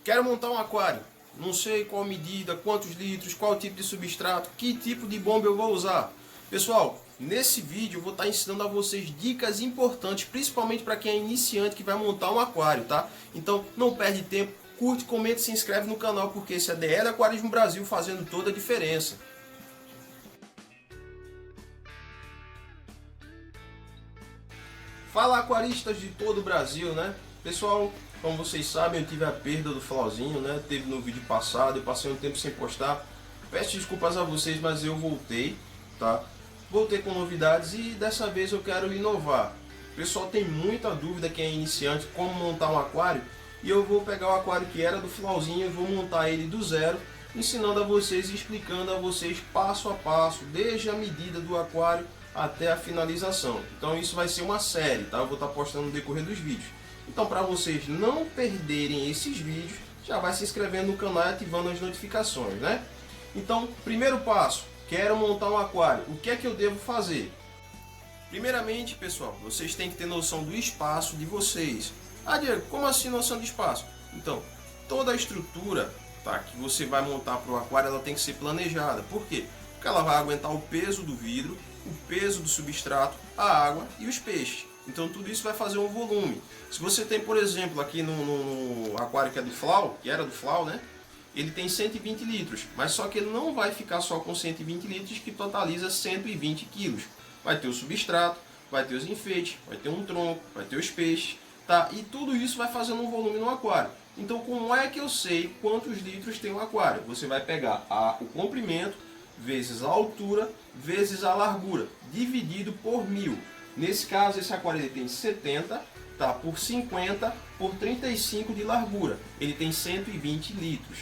Quero montar um aquário. Não sei qual medida, quantos litros, qual tipo de substrato, que tipo de bomba eu vou usar. Pessoal, nesse vídeo eu vou estar ensinando a vocês dicas importantes, principalmente para quem é iniciante que vai montar um aquário, tá? Então não perde tempo, curte, comenta e se inscreve no canal, porque esse é DL Aquarismo Brasil fazendo toda a diferença. Fala, aquaristas de todo o Brasil, né? Pessoal, como vocês sabem, eu tive a perda do Flauzinho, né? Teve no vídeo passado, eu passei um tempo sem postar. Peço desculpas a vocês, mas eu voltei, tá? Voltei com novidades e dessa vez eu quero inovar. O pessoal tem muita dúvida, quem é iniciante, como montar um aquário. E eu vou pegar o aquário que era do Flauzinho e vou montar ele do zero, ensinando a vocês e explicando a vocês passo a passo, desde a medida do aquário até a finalização. Então isso vai ser uma série, tá? Eu vou estar postando no decorrer dos vídeos. Então, para vocês não perderem esses vídeos, já vai se inscrevendo no canal e ativando as notificações, né? Então, primeiro passo, quero montar um aquário. O que é que eu devo fazer? Primeiramente, pessoal, vocês têm que ter noção do espaço de vocês. Ah, Diego, como assim noção de espaço? Então, toda a estrutura, tá, que você vai montar para o aquário, ela tem que ser planejada. Por quê? Porque ela vai aguentar o peso do vidro, o peso do substrato, a água e os peixes. Então tudo isso vai fazer um volume. Se você tem, por exemplo, aqui no aquário que é do Flau, que era do Flau, né? Ele tem 120 litros, mas só que ele não vai ficar só com 120 litros, que totaliza 120 quilos. Vai ter o substrato, vai ter os enfeites, vai ter um tronco, vai ter os peixes, tá? E tudo isso vai fazendo um volume no aquário. Então como é que eu sei quantos litros tem o aquário? Você vai pegar o comprimento vezes a altura vezes a largura, dividido por 1000. Nesse caso, esse aquário ele tem 70, tá, por 50 por 35 de largura. Ele tem 120 litros.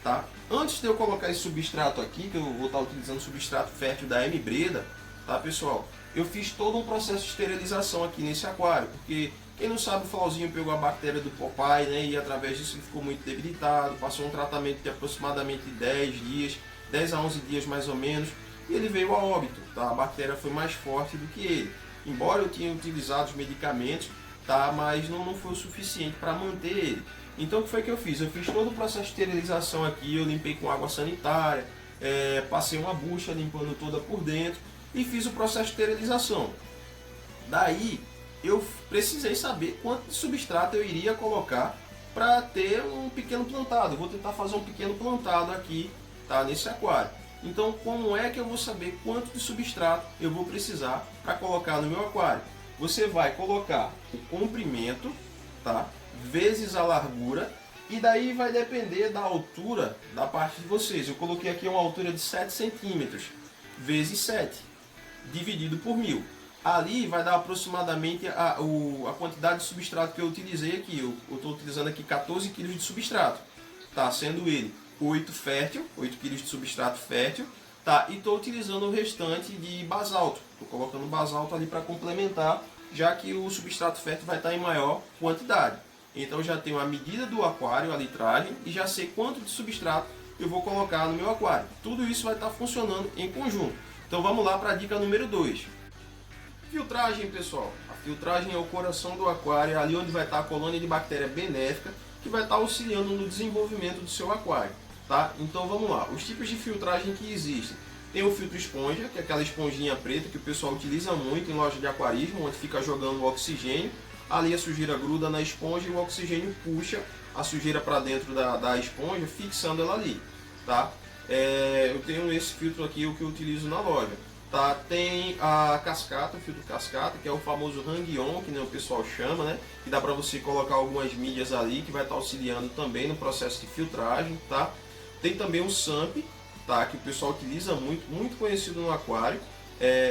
Tá? Antes de eu colocar esse substrato aqui, que eu vou estar utilizando o substrato fértil da M Breda, tá, pessoal? Eu fiz todo um processo de esterilização aqui nesse aquário, porque quem não sabe, o Flauzinho pegou a bactéria do Popeye, né, e através disso ele ficou muito debilitado, passou um tratamento de aproximadamente 10 dias, 10 a 11 dias mais ou menos, e ele veio a óbito, tá? A bactéria foi mais forte do que ele. Embora eu tenha utilizado os medicamentos, tá? Mas não foi o suficiente para manter ele. Então o que foi que eu fiz? Eu fiz todo o processo de esterilização aqui, eu limpei com água sanitária, passei uma bucha limpando toda por dentro e fiz o processo de esterilização. Daí eu precisei saber quanto de substrato eu iria colocar para ter um pequeno plantado. Eu vou tentar fazer um pequeno plantado aqui, tá, nesse aquário. Então, como é que eu vou saber quanto de substrato eu vou precisar para colocar no meu aquário? Você vai colocar o comprimento, tá, vezes a largura, e daí vai depender da altura da parte de vocês. Eu coloquei aqui uma altura de 7 centímetros, vezes 7, dividido por 1000. Ali vai dar aproximadamente a quantidade de substrato que eu utilizei aqui. Eu estou utilizando aqui 14 kg de substrato, tá, sendo ele 8 kg de substrato fértil, tá? E estou utilizando o restante de basalto. Estou colocando basalto ali para complementar, já que o substrato fértil vai estar em maior quantidade. Então já tenho a medida do aquário, a litragem, e já sei quanto de substrato eu vou colocar no meu aquário. Tudo isso vai estar funcionando em conjunto. Então vamos lá para a dica número 2. Filtragem, pessoal. A filtragem é o coração do aquário, é ali onde vai estar a colônia de bactéria benéfica, que vai estar auxiliando no desenvolvimento do seu aquário. Tá? Então vamos lá, os tipos de filtragem que existem. Tem o filtro esponja, que é aquela esponjinha preta que o pessoal utiliza muito em loja de aquarismo, onde fica jogando o oxigênio. Ali a sujeira gruda na esponja e o oxigênio puxa a sujeira para dentro da esponja, fixando ela ali. Tá? Eu tenho esse filtro aqui, o que eu utilizo na loja. Tá? Tem a cascata, o filtro cascata, que é o famoso hang-on, que, né, o pessoal chama, né? Que dá para você colocar algumas mídias ali, que vai estar auxiliando também no processo de filtragem. Tá? Tem também o SAMP, tá, que o pessoal utiliza muito, muito conhecido no aquário,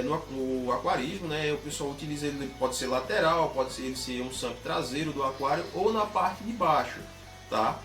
no aquarismo, né? O pessoal utiliza ele, pode ser lateral, pode ser, ele ser um SAMP traseiro do aquário ou na parte de baixo, tá?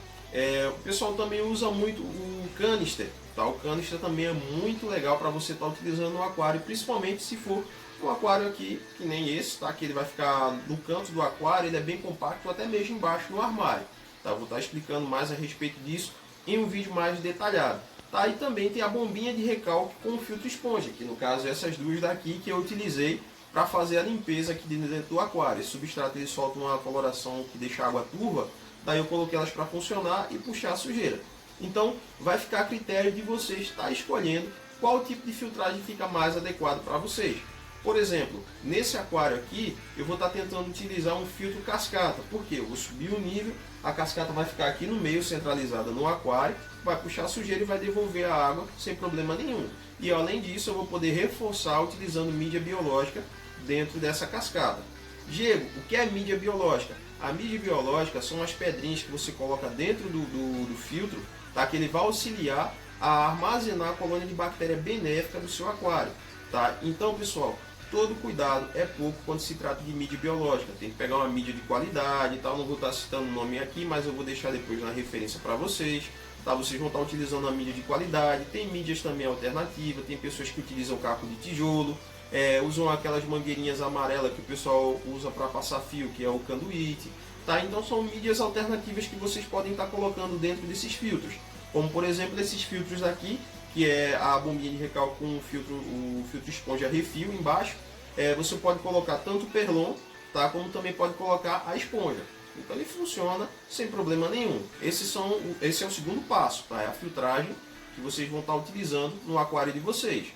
O pessoal também usa muito o canister, tá? O canister também é muito legal para você estar utilizando no aquário, principalmente se for um aquário aqui, que nem esse, tá? Que ele vai ficar no canto do aquário, ele é bem compacto, até mesmo embaixo do armário, tá? Vou estar explicando mais a respeito disso em um vídeo mais detalhado. Tá? E também tem a bombinha de recalque com o filtro esponja, que no caso essas duas daqui que eu utilizei para fazer a limpeza aqui dentro do aquário. Esse substrato ele solta uma coloração que deixa a água turva, daí eu coloquei elas para funcionar e puxar a sujeira. Então vai ficar a critério de vocês estar escolhendo qual tipo de filtragem fica mais adequado para vocês. Por exemplo, nesse aquário aqui, eu vou estar tentando utilizar um filtro cascata, porque eu vou subir o nível, a cascata vai ficar aqui no meio, centralizada no aquário, vai puxar a sujeira e vai devolver a água sem problema nenhum. E além disso, eu vou poder reforçar utilizando mídia biológica dentro dessa cascata. Diego, o que é mídia biológica? A mídia biológica são as pedrinhas que você coloca dentro do filtro, tá? Que ele vai auxiliar a armazenar a colônia de bactéria benéfica do seu aquário. Tá? Então, pessoal, todo cuidado é pouco quando se trata de mídia biológica. Tem que pegar uma mídia de qualidade e tal. Não vou estar citando o nome aqui, mas eu vou deixar depois na referência para vocês. Tá? Vocês vão estar utilizando a mídia de qualidade. Tem mídias também alternativas. Tem pessoas que utilizam caco de tijolo. Usam aquelas mangueirinhas amarelas que o pessoal usa para passar fio, que é o conduíte. Tá? Então são mídias alternativas que vocês podem estar colocando dentro desses filtros. Como por exemplo esses filtros aqui, que é a bombinha de recalque com o filtro esponja refil embaixo. Você pode colocar tanto o perlon, tá? Como também pode colocar a esponja. Então ele funciona sem problema nenhum. Esse é o segundo passo, tá? É a filtragem que vocês vão estar utilizando no aquário de vocês.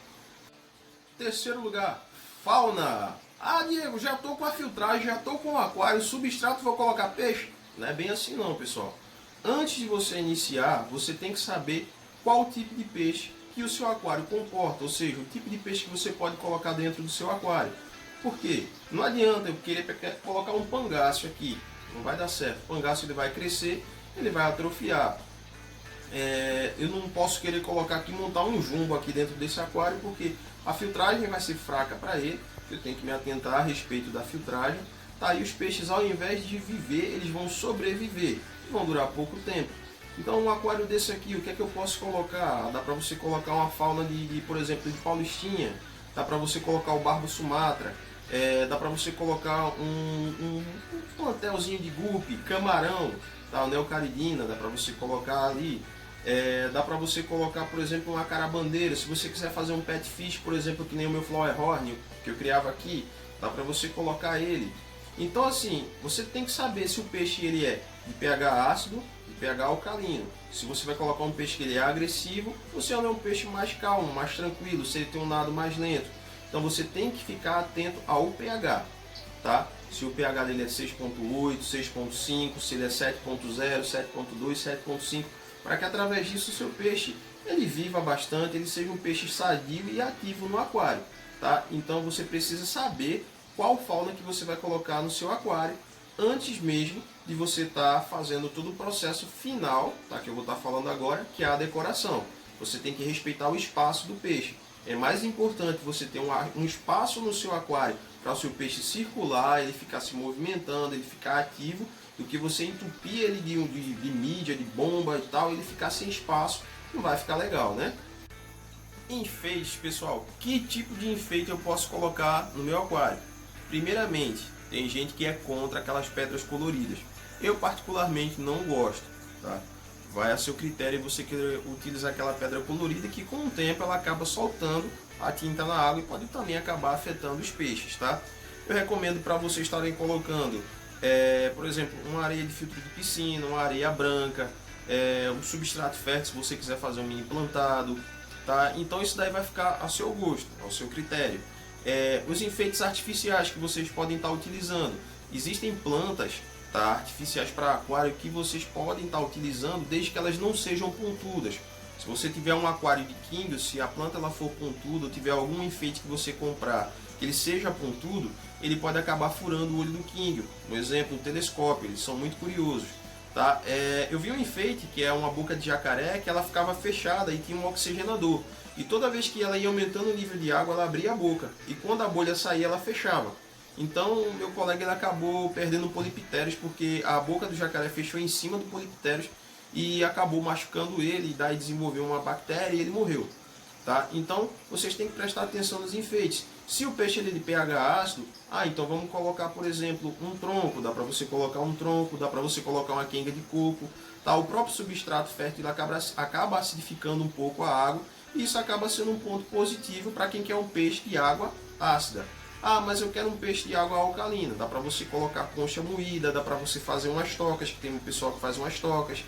Terceiro lugar, fauna. Ah, Diego, já estou com a filtragem, já estou com o aquário, substrato, vou colocar peixe? Não é bem assim não, pessoal. Antes de você iniciar, você tem que saber qual tipo de peixe que o seu aquário comporta, ou seja, o tipo de peixe que você pode colocar dentro do seu aquário. Por quê? Não adianta eu querer colocar um pangaço aqui, não vai dar certo. O pangaço ele vai crescer, ele vai atrofiar. Eu não posso querer colocar aqui, montar um jumbo aqui dentro desse aquário, porque a filtragem vai ser fraca para ele. Eu tenho que me atentar a respeito da filtragem. Tá? E os peixes, ao invés de viver, eles vão sobreviver, vão durar pouco tempo. Então um aquário desse aqui, o que é que eu posso colocar? Dá para você colocar uma fauna por exemplo, de paulistinha. Dá para você colocar o barbo sumatra. Dá para você colocar um plantelzinho de guppy, camarão, tá? O neocaridina, dá para você colocar ali. Dá para você colocar, por exemplo, uma carabandeira. Se você quiser fazer um pet fish, por exemplo, que nem o meu flower horn que eu criava aqui, dá para você colocar ele. Então assim, você tem que saber se o peixe ele é de pH ácido, de pH alcalino. Se você vai colocar um peixe que ele é agressivo, você é um peixe mais calmo, mais tranquilo, se ele tem um nado mais lento. Então você tem que ficar atento ao pH, tá? Se o pH dele é 6.8, 6.5, se ele é 7.0, 7.2, 7.5, para que através disso o seu peixe ele viva bastante, ele seja um peixe sadio e ativo no aquário, tá? Então você precisa saber qual fauna que você vai colocar no seu aquário antes mesmo de você estar fazendo todo o processo final, tá? Que eu vou estar falando agora, que é a decoração. Você tem que respeitar o espaço do peixe. É mais importante você ter um espaço no seu aquário para o seu peixe circular, ele ficar se movimentando, ele ficar ativo, do que você entupir ele de mídia, de bomba e tal, ele ficar sem espaço, não vai ficar legal, né? Enfeites, pessoal. Que tipo de enfeite eu posso colocar no meu aquário? Primeiramente, tem gente que é contra aquelas pedras coloridas. Eu particularmente não gosto, tá? Vai a seu critério você querer utilizar aquela pedra colorida que com o tempo ela acaba soltando a tinta na água e pode também acabar afetando os peixes, tá? Eu recomendo para vocês estarem colocando, por exemplo, uma areia de filtro de piscina, uma areia branca, um substrato fértil se você quiser fazer um mini plantado, tá? Então isso daí vai ficar a seu gosto, ao seu critério. Os enfeites artificiais que vocês podem estar utilizando. Existem plantas, tá, artificiais para aquário que vocês podem estar utilizando desde que elas não sejam pontudas. Se você tiver um aquário de king, se a planta ela for pontuda ou tiver algum enfeite que você comprar que ele seja pontudo, ele pode acabar furando o olho do king. Um exemplo, o telescópio, eles são muito curiosos. Tá? Eu vi um enfeite que é uma boca de jacaré que ela ficava fechada e tinha um oxigenador. E toda vez que ela ia aumentando o nível de água, ela abria a boca. E quando a bolha saía, ela fechava. Então, meu colega ele acabou perdendo poliptérios, porque a boca do jacaré fechou em cima do poliptérios e acabou machucando ele, e daí desenvolveu uma bactéria e ele morreu. Tá? Então, vocês têm que prestar atenção nos enfeites. Se o peixe ele é de pH ácido, então vamos colocar, por exemplo, um tronco. Dá para você colocar um tronco, dá para você colocar uma quenga de coco. Tá? O próprio substrato fértil acaba acidificando um pouco a água. E isso acaba sendo um ponto positivo para quem quer um peixe de água ácida. Ah, mas eu quero um peixe de água alcalina. Dá para você colocar concha moída, dá para você fazer umas tocas, que tem um pessoal que faz umas tocas.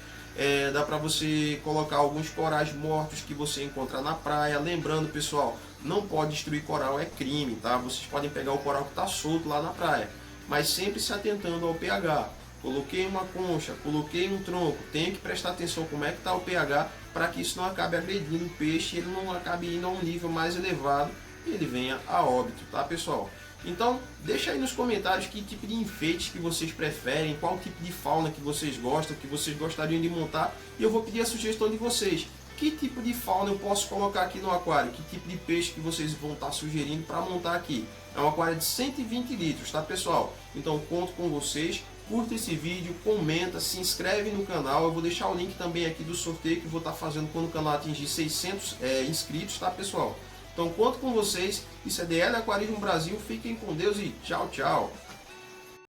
Dá para você colocar alguns corais mortos que você encontra na praia. Lembrando, pessoal, não pode destruir coral, é crime, tá? Vocês podem pegar o coral que está solto lá na praia, mas sempre se atentando ao pH. Coloquei uma concha, coloquei um tronco, tenho que prestar atenção como é que está o pH para que isso não acabe agredindo o peixe, ele não acabe indo a um nível mais elevado e ele venha a óbito, tá, pessoal? Então, deixa aí nos comentários que tipo de enfeites que vocês preferem, qual tipo de fauna que vocês gostam, que vocês gostariam de montar, e eu vou pedir a sugestão de vocês. Que tipo de fauna eu posso colocar aqui no aquário? Que tipo de peixe que vocês vão estar sugerindo para montar aqui? É um aquário de 120 litros, tá, pessoal? Então, conto com vocês. Curta esse vídeo, comenta, se inscreve no canal. Eu vou deixar o link também aqui do sorteio que eu vou estar fazendo quando o canal atingir 600 inscritos, tá, pessoal? Então, conto com vocês. Isso é DL Aquarismo Brasil. Fiquem com Deus e tchau, tchau.